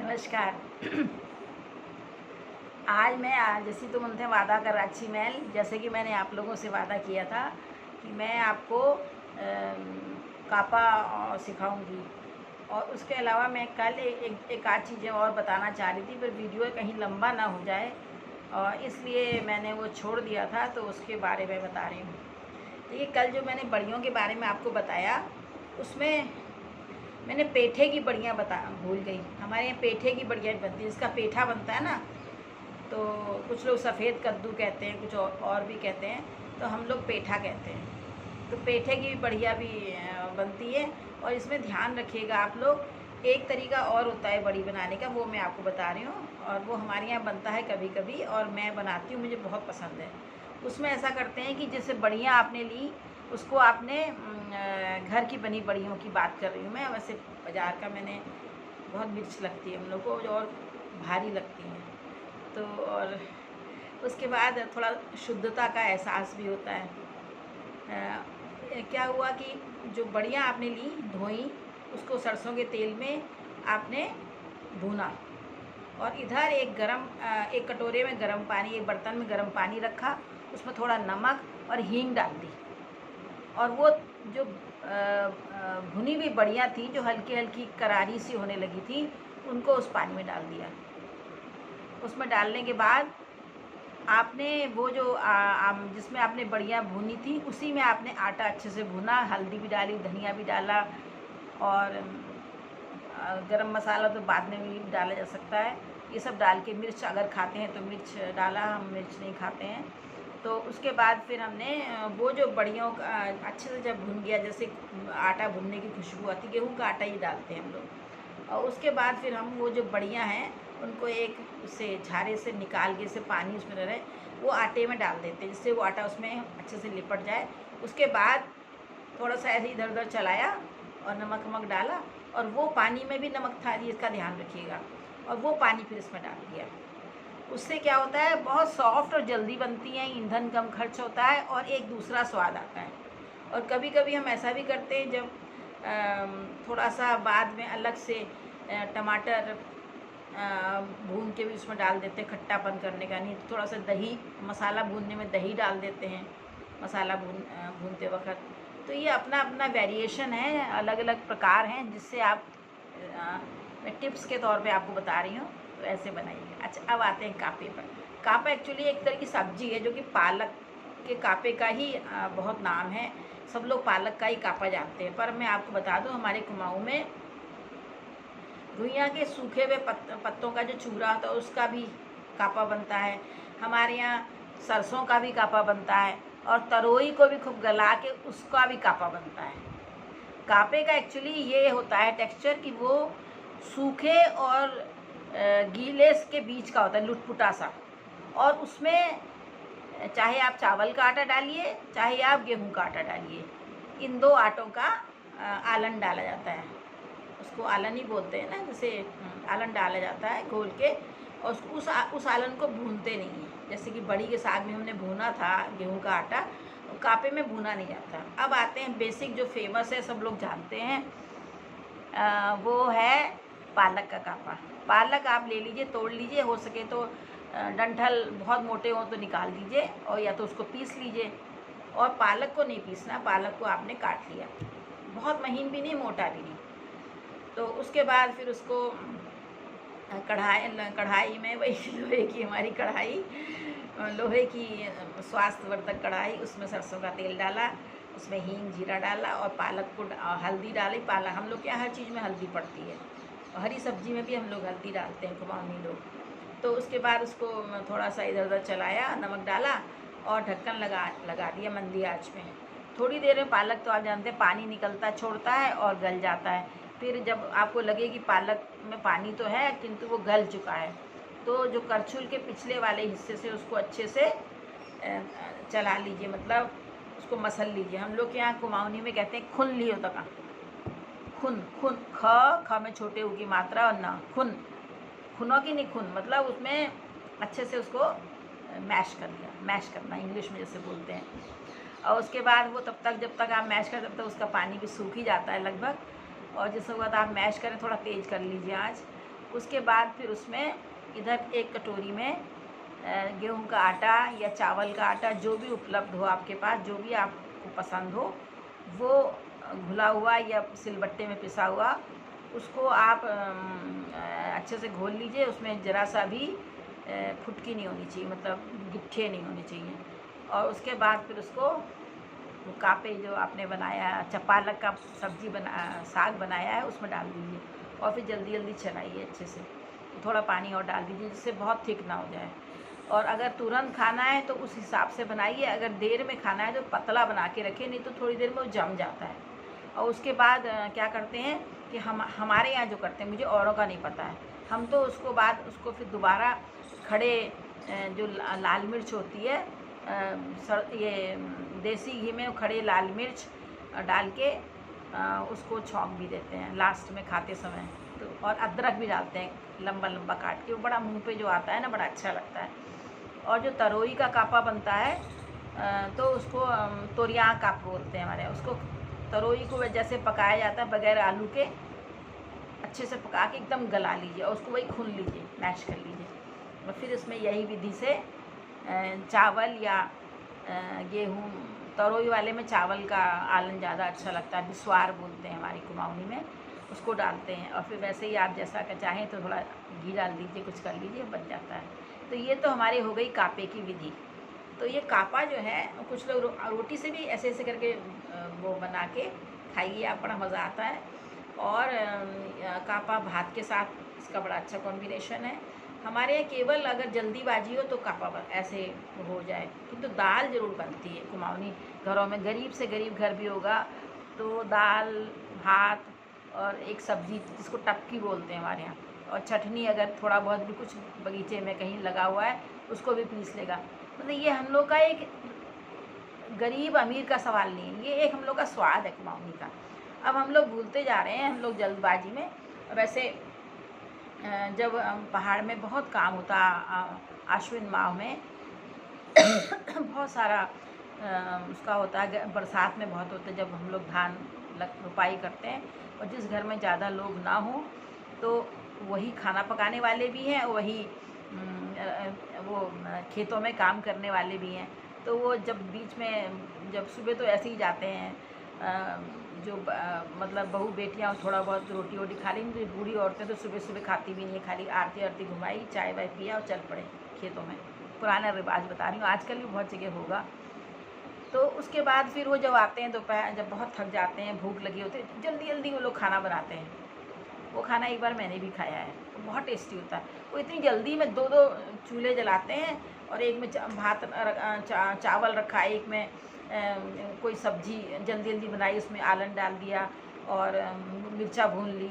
नमस्कार। आज मैं जैसे तुम उनसे वादा कर अच्छी मैल, जैसे कि मैंने आप लोगों से वादा किया था कि मैं आपको कापा सिखाऊंगी। और उसके अलावा मैं कल एक आध चीज़ें और बताना चाह रही थी, पर वीडियो कहीं लंबा ना हो जाए और इसलिए मैंने वो छोड़ दिया था, तो उसके बारे में बता रही हूँ। देखिए, कल जो मैंने बड़ियों के बारे में आपको बताया, उसमें मैंने पेठे की बड़ियाँ भूल गई। हमारे यहाँ पेठे की बड़ियाँ बनती है, इसका पेठा बनता है ना, तो कुछ लोग सफ़ेद कद्दू कहते हैं, कुछ और भी कहते हैं, तो हम लोग पेठा कहते हैं। तो पेठे की भी बढ़िया भी बनती है। और इसमें ध्यान रखिएगा आप लोग, एक तरीका और होता है बड़ी बनाने का, वो मैं आपको बता रही हूँ, और वो हमारे यहाँ बनता है कभी कभी, और मैं बनाती हूँ, मुझे बहुत पसंद है। उसमें ऐसा करते हैं कि जैसे बड़ियाँ आपने ली, उसको आपने घर की बनी बड़ियों की बात कर रही हूँ मैं, वैसे बाज़ार का मैंने बहुत मिर्च लगती है हम लोग को और भारी लगती हैं, तो और उसके बाद थोड़ा शुद्धता का एहसास भी होता है। क्या हुआ कि जो बड़ियाँ आपने ली, धोई, उसको सरसों के तेल में आपने भूना, और इधर एक कटोरे में गर्म पानी, एक बर्तन में गर्म पानी रखा, उसमें थोड़ा नमक और हींग डाल दी, और वो जो भुनी हुई बड़ियाँ थी जो हल्की हल्की करारी सी होने लगी थी, उनको उस पानी में डाल दिया। उसमें डालने के बाद आपने वो जो जिसमें आपने बड़ियाँ भूनी थी, उसी में आपने आटा अच्छे से भुना, हल्दी भी डाली, धनिया भी डाला, और गरम मसाला तो बाद में भी डाला जा सकता है। ये सब डाल के, मिर्च अगर खाते हैं तो मिर्च डाला, हम मिर्च नहीं खाते हैं। तो उसके बाद फिर हमने वो जो बड़ियों का अच्छे से जब भुन गया, जैसे आटा भुनने की खुशबू आती, गेहूं का आटा ही डालते हैं हम लोग, और उसके बाद फिर हम वो जो बड़ियां हैं उनको एक उससे झारे से निकाल के, से पानी उसमें रहे, वो आटे में डाल देते हैं, जिससे वो आटा उसमें अच्छे से लिपट जाए। उसके बाद थोड़ा सा ऐसे इधर उधर चलाया और नमक वमक डाला, और वो पानी में भी नमक था, इसका ध्यान रखिएगा, और वो पानी फिर इसमें डाल दिया। उससे क्या होता है, बहुत सॉफ्ट और जल्दी बनती हैं, ईंधन कम खर्च होता है और एक दूसरा स्वाद आता है। और कभी कभी हम ऐसा भी करते हैं, जब थोड़ा सा बाद में अलग से टमाटर भून के भी उसमें डाल देते हैं, खट्टापन करने का, नहीं तो थोड़ा सा दही, मसाला भूनने में दही डाल देते हैं, मसाला भूनते वक्त। तो ये अपना अपना वेरिएशन है, अलग अलग प्रकार हैं, जिससे आप मैं टिप्स के तौर पे आपको बता रही हूँ, तो ऐसे बनाइए। अच्छा, अब आते हैं कापे पर। कापा एक्चुअली एक तरह की सब्जी है, जो कि पालक के कापे का ही बहुत नाम है। सब लोग पालक का ही कापा जानते हैं, पर मैं आपको बता दूं, हमारे कुमाऊं में रुइयाँ के सूखे हुए पत्तों का जो चूरा होता है, उसका भी कापा बनता है। हमारे यहाँ सरसों का भी कापा बनता है, और तरोई को भी खूब गला के उसका भी कापा बनता है। कापे का एक्चुअली ये होता है टेक्सचर कि वो सूखे और गीले के बीच का होता है, लुटपुटा सा, और उसमें चाहे आप चावल का आटा डालिए, चाहे आप गेहूं का आटा डालिए, इन दो आटों का आलन डाला जाता है। उसको आलन ही बोलते हैं ना, जैसे आलन डाला जाता है घोल के, और उस आलन को भूनते नहीं हैं। जैसे कि बड़ी के साग में हमने भूना था गेहूं का आटा, कापे में भूना नहीं जाता। अब आते हैं बेसिक, जो फेमस है, सब लोग जानते हैं, वो है पालक का कापा। पालक आप ले लीजिए, तोड़ लीजिए, हो सके तो डंठल बहुत मोटे हो तो निकाल दीजिए, और या तो उसको पीस लीजिए। और पालक को नहीं पीसना, पालक को आपने काट लिया, बहुत महीन भी नहीं, मोटा भी नहीं। तो उसके बाद फिर उसको कढ़ाई में, वही लोहे की हमारी कढ़ाई, लोहे की स्वास्थ्यवर्धक कढ़ाई, उसमें सरसों का तेल डाला, उसमें हींग जीरा डाला, और पालक को हल्दी डाली। पालक, हम लोग के यहाँ हर चीज़ में हल्दी पड़ती है, और हरी सब्जी में भी हम लोग हल्दी डालते हैं, कुमाऊनी लोग। तो उसके बाद उसको थोड़ा सा इधर उधर चलाया, नमक डाला, और ढक्कन लगा दिया मंदी आँच में। थोड़ी देर में पालक, तो आप जानते हैं, पानी निकलता छोड़ता है और गल जाता है। फिर जब आपको लगे कि पालक में पानी तो है किंतु वो गल चुका है, तो जो करछुल के पिछले वाले हिस्से से उसको अच्छे से चला लीजिए, मतलब उसको मसल लीजिए। हम लोग के यहाँ कुमाऊनी में कहते हैं खुन लियो तक, खुन खुन, ख में छोटे ऊ की मात्रा, और ना खुन, खुनों की नहीं, खुन मतलब उसमें अच्छे से उसको मैश कर लिया। मैश करना इंग्लिश में जैसे बोलते हैं। और उसके बाद वो तब तक, जब तक आप मैश करें, तब तक उसका पानी भी सूख ही जाता है लगभग। और जिसके बाद आप मैश करें, थोड़ा तेज़ कर लीजिए आँच, उसके बाद फिर उसमें इधर एक कटोरी में गेहूं का आटा या चावल का आटा जो भी उपलब्ध हो आपके पास, जो भी आपको पसंद हो, वो घुला हुआ या सिलबट्टे में पिसा हुआ, उसको आप अच्छे से घोल लीजिए। उसमें ज़रा सा भी फुटकी नहीं होनी चाहिए, मतलब गिट्ठे नहीं होने चाहिए। और उसके बाद फिर उसको वो कापे जो आपने बनाया, पालक का सब्जी साग बनाया है, उसमें डाल दीजिए और फिर जल्दी जल्दी चलाइए अच्छे से। थोड़ा पानी और डाल दीजिए जिससे बहुत थिक ना हो जाए। और अगर तुरंत खाना है तो उस हिसाब से बनाइए, अगर देर में खाना है तो पतला बना के रखिए, नहीं तो थोड़ी देर में वो जम जाता है। और उसके बाद क्या करते हैं कि हमारे यहाँ जो करते हैं, मुझे औरों का नहीं पता है, हम तो उसको फिर दोबारा खड़े जो लाल मिर्च होती है, ये देसी घी में खड़े लाल मिर्च डाल के उसको छौंक भी देते हैं लास्ट में खाते समय। तो और अदरक भी डालते हैं लंबा लंबा काट के, वो बड़ा मुंह पे जो आता है ना, बड़ा अच्छा लगता है। और जो तरोई का कापा बनता है तो उसको तोरियाँ काप बोलते हैं हमारे यहाँ। उसको तरोई को जैसे पकाया जाता है बगैर आलू के, अच्छे से पका के एकदम गला लीजिए और उसको वही खून लीजिए, मैश कर लीजिए। और फिर इसमें यही विधि से चावल या गेहूँ, तरोई वाले में चावल का आलन ज़्यादा अच्छा लगता है, बिस्वार बोलते हैं हमारी कुमाऊनी में, उसको डालते हैं। और फिर वैसे ही आप जैसा का चाहें तो थोड़ा घी डाल दीजिए, कुछ कर लीजिए, बन जाता है। तो ये तो हमारी हो गई कापे की विधि। तो ये कापा जो है, कुछ लोग रोटी से भी ऐसे ऐसे करके वो बना के खाइए आप, बड़ा मज़ा आता है। और कापा भात के साथ इसका बड़ा अच्छा कॉम्बिनेशन है। हमारे यहाँ केवल अगर जल्दीबाजी हो तो कापा ऐसे हो जाए, किंतु दाल ज़रूर बनती है कुमाऊनी घरों में। गरीब से गरीब घर भी होगा तो दाल भात और एक सब्ज़ी जिसको टपकी बोलते हैं हमारे यहाँ, और चटनी अगर थोड़ा बहुत भी कुछ बगीचे में कहीं लगा हुआ है उसको भी पीस लेगा। मतलब ये हम लोग का एक गरीब अमीर का सवाल नहीं है, ये एक हम लोग का स्वाद है कुमाऊनी का। अब हम लोग भूलते जा रहे हैं, हम लोग जल्दबाजी में। वैसे जब पहाड़ में बहुत काम होता, आश्विन माह में बहुत सारा उसका होता है, बरसात में बहुत होता है जब हम लोग धान रोपाई करते हैं। और जिस घर में ज़्यादा लोग ना हो तो वही खाना पकाने वाले भी हैं, वही वो खेतों में काम करने वाले भी हैं। तो वो जब बीच में, जब सुबह तो ऐसे ही जाते हैं, जो मतलब बहू बेटियाँ थोड़ा बहुत रोटी वोटी खा लेंगी, तो बूढ़ी औरतें तो सुबह सुबह खाती भी नहीं, खाली आरती आरती घुमाई, चाय वाय पिया और चल पड़े खेतों में। पुराना रिवाज बता रही हूँ, आजकल भी बहुत जगह होगा। तो उसके बाद फिर वो जब आते हैं दोपहर, जब बहुत थक जाते हैं, भूख लगी होती है, जल्दी जल्दी वो लोग खाना बनाते हैं। वो खाना एक बार मैंने भी खाया है, तो बहुत टेस्टी होता है। वो इतनी जल्दी में दो दो चूल्हे जलाते हैं, और एक में भात चावल रखा, एक में कोई सब्जी जल्दी जल्दी बनाई, उसमें आलन डाल दिया और मिर्चा भून ली,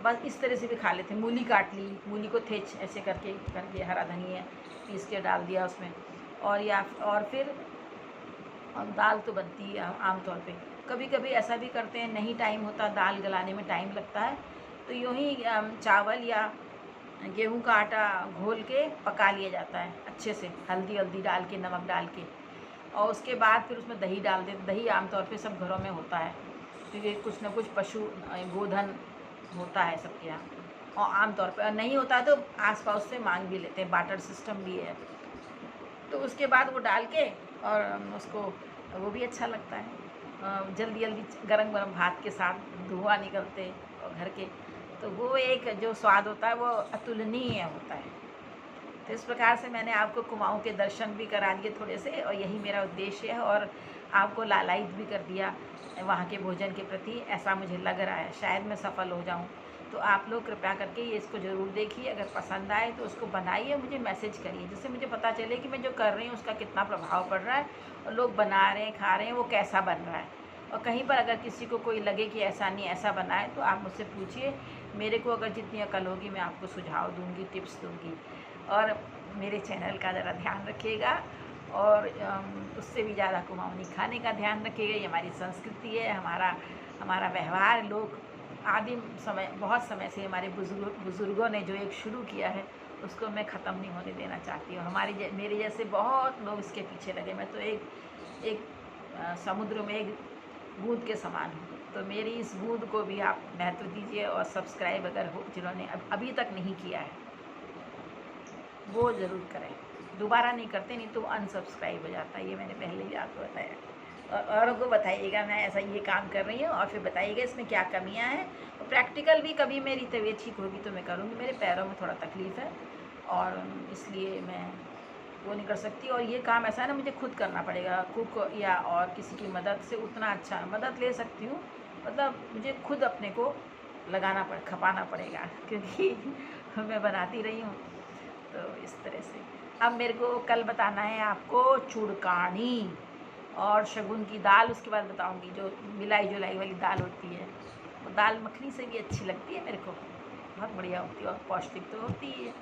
बस इस तरह से भी खा लेते हैं। मूली काट ली, मूली को थेच ऐसे करके हरा धनिया पीस के डाल दिया उसमें। और फिर दाल तो बनती है आमतौर पे। कभी कभी ऐसा भी करते हैं, नहीं टाइम होता, दाल गलाने में टाइम लगता है, तो यूँ ही चावल या गेहूं का आटा घोल के पका लिया जाता है अच्छे से, हल्दी डाल के, नमक डाल के। और उसके बाद फिर उसमें दही डाल देते। दही आमतौर पे सब घरों में होता है, क्योंकि कुछ न कुछ पशु गोधन होता है सबके यहाँ, और आमतौर पर नहीं होता तो आस पास से मांग भी लेते हैं, बाटर सिस्टम भी है। तो उसके बाद वो डाल के और उसको, वो भी अच्छा लगता है। जल्दी जल्दी गरम गरम भात के साथ धुआं निकलते और घर के, तो वो एक जो स्वाद होता है वो अतुलनीय होता है। तो इस प्रकार से मैंने आपको कुमाऊँ के दर्शन भी करा दिए थोड़े से, और यही मेरा उद्देश्य है, और आपको लालायित भी कर दिया वहाँ के भोजन के प्रति, ऐसा मुझे लग रहा है। शायद मैं सफल हो जाऊँ। तो आप लोग कृपया करके ये इसको ज़रूर देखिए, अगर पसंद आए तो उसको बनाइए, मुझे मैसेज करिए, जिससे मुझे पता चले कि मैं जो कर रही हूँ उसका कितना प्रभाव पड़ रहा है, और लोग बना रहे हैं, खा रहे हैं, वो कैसा बन रहा है। और कहीं पर अगर किसी को कोई लगे कि ऐसा नहीं, ऐसा बनाए, तो आप मुझसे पूछिए। मेरे को अगर जितनी अकल होगी मैं आपको सुझाव दूँगी, टिप्स दूँगी। और मेरे चैनल का ज़रा ध्यान रखिएगा, और उससे भी ज़्यादा कुमाऊनी खाने का ध्यान रखिएगा। ये हमारी संस्कृति है, हमारा व्यवहार। लोग आदिम समय, बहुत समय से हमारे बुज़ुर्गों ने जो एक शुरू किया है, उसको मैं ख़त्म नहीं होने देना चाहती हूँ। मेरे जैसे बहुत लोग इसके पीछे लगे। मैं तो एक समुद्र में एक बूंद के समान हूँ। तो मेरी इस बूंद को भी आप महत्व दीजिए, और सब्सक्राइब अगर हो जिन्होंने अभी तक नहीं किया है वो ज़रूर करें। दोबारा नहीं करते, नहीं तो अनसब्सक्राइब हो जाता है, ये मैंने पहले ही आपको बताया। और औरों को बताइएगा मैं ऐसा ये काम कर रही हूँ, और फिर बताइएगा इसमें क्या कमियाँ हैं। और प्रैक्टिकल भी कभी मेरी तबीयत ठीक होगी तो मैं करूँगी। मेरे पैरों में थोड़ा तकलीफ़ है और इसलिए मैं वो नहीं कर सकती, और ये काम ऐसा है ना, मुझे खुद करना पड़ेगा। कुक या और किसी की मदद से उतना अच्छा मदद ले सकती हूँ, मतलब मुझे खुद अपने को खपाना पड़ेगा क्योंकि मैं बनाती रही हूँ। तो इस तरह से अब मेरे को कल बताना है आपको चूड़कानी और शगुन की दाल। उसके बाद बताऊंगी जो मिलाई जुलाई वाली दाल होती है, वो दाल मखनी से भी अच्छी लगती है मेरे को, बहुत बढ़िया होती है और पौष्टिक तो होती ही है।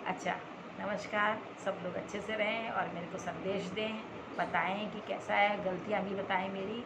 अच्छा, नमस्कार। सब लोग अच्छे से रहें और मेरे को संदेश दें, बताएं कि कैसा है, गलतियाँ भी बताएं मेरी।